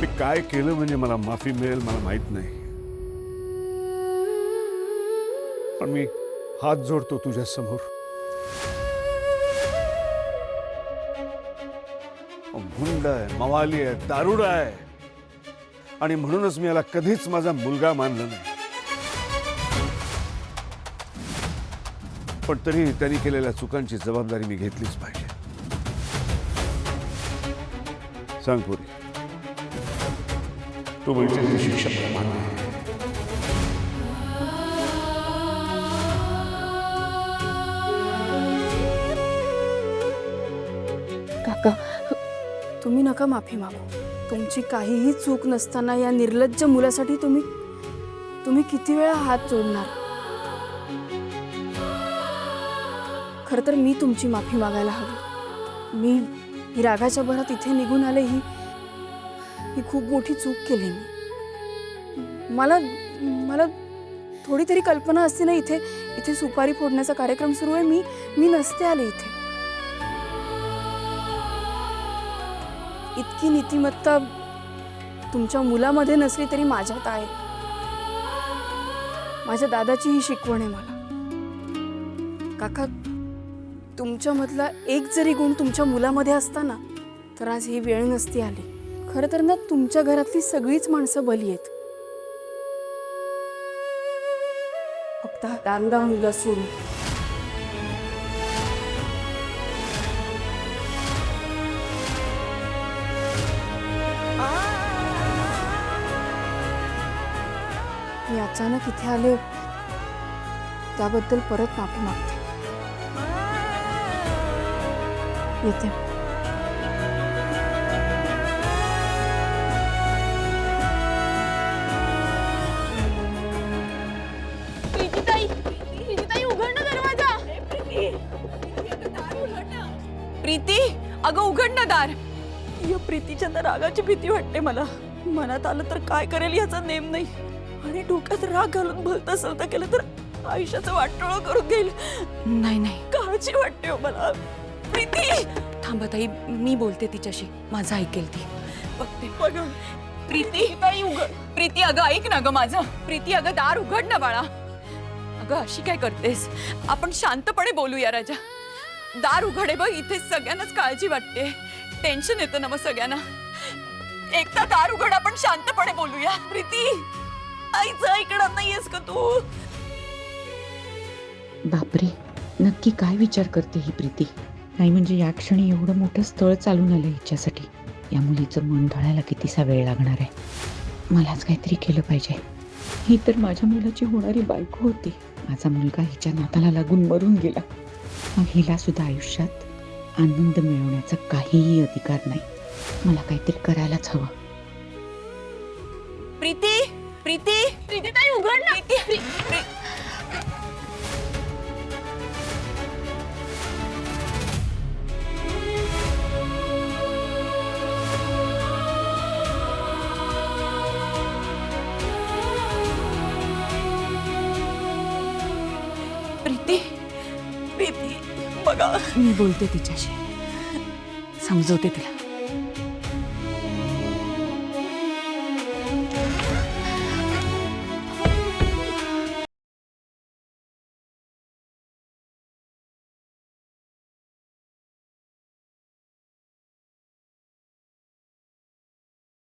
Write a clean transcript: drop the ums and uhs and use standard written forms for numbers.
मी काय केलं म्हणजे मला माफी मिळेल मला माहित नाही, पण मी हात जोडतो तुझ्या समोर. गुंड आहे, मवाली आहे, दारुडा आहे, आणि म्हणूनच मी याला कधीच माझा मुलगा मानलं नाही. पण तरी त्यांनी केलेल्या चुकांची जबाबदारी मी घेतलीच पाहिजे. सांग पुरी, तू म्हणजे ती शिक्षा मला मान्य आहे. काका, तुम्ही नका माफी मागू. तुमची काहीही चूक नसताना या निर्लज्ज मुलासाठी तुम्ही किती वेळा हात जोडणार. खरं तर मी तुमची माफी मागायला हवी. मी रागाच्या भरात इथे निघून आले, ही खूप मोठी चूक केली मी. मला थोडी तरी कल्पना असते ना, इथे सुपारी फोडण्याचा कार्यक्रम सुरू आहे, मी नसते आले इथे. इतकी नीतिमत्ता तुमच्या मुलामध्ये नसली तरी माझ्यात आहे. माझ्या दादाची ही शिकवण आहे मला. काका, तुमच्यामधला एक जरी गुण तुमच्या मुलामध्ये असता ना, तर आज ही वेळ नसती आली. खरं तर ना, तुमच्या घरातली सगळीच माणसं बली आहेत, फक्त हा दांडगा मुलगा सोडून. मी अचानक इथे आले त्याबद्दल परत माफी मागते. येते. प्रीतीताई, उघड ना दरवाजा. प्रीती, अगं उघड ना दार. या प्रीतीच्या ना रागाची भीती वाटते मला. मनात आलं तर काय करेल याचा नेम नाही, आणि डोक्यात राग घालून भलता सलता केलं तर आयुष्याचं वाटोळं करून घेईल. नाही, काळजी वाटते हो मला. प्रीती, थांबा ताई, मी बोलते तिच्याशी, माझं ऐकेल ती. बघते बघ. प्रीती, प्रीती अगं ऐक ना ग माझं. प्रीती अगं दार उघड ना बाळा. अगं अशी काय करतेस, आपण शांतपणे बोलूया राजा. दार उघडे बघ, इथे सगळ्यांनाच काळजी वाटते, टेन्शन येतं ना मग सगळ्यांना. एकदा दार उघड, आपण शांतपणे बोलूया. प्रीती, आईचं ऐकणार नाहीयेस का तू? बापरे, नक्की काय विचार करते ही प्रीती? नाही म्हणजे या क्षणी एवढं मोठं स्थळ चालून आलं हिच्यासाठी. या मुलीचं मन ढळायला कितीसा वेळ लागणार आहे. मलाच काहीतरी केलं पाहिजे. ही तर माझ्या मुलाची होणारी बायको होती. माझा मुलगा हिच्या नाताला लागून मरून गेला. मग हिला सुद्धा आयुष्यात आनंद मिळवण्याचा काहीही अधिकार नाही. मला काहीतरी करायलाच हवं. प्रीती, प्रीती, प्रीतीताई उघड ना. प्रीती, प्रीती बघा. मी बोलते तिच्याशी, समजवते तिला.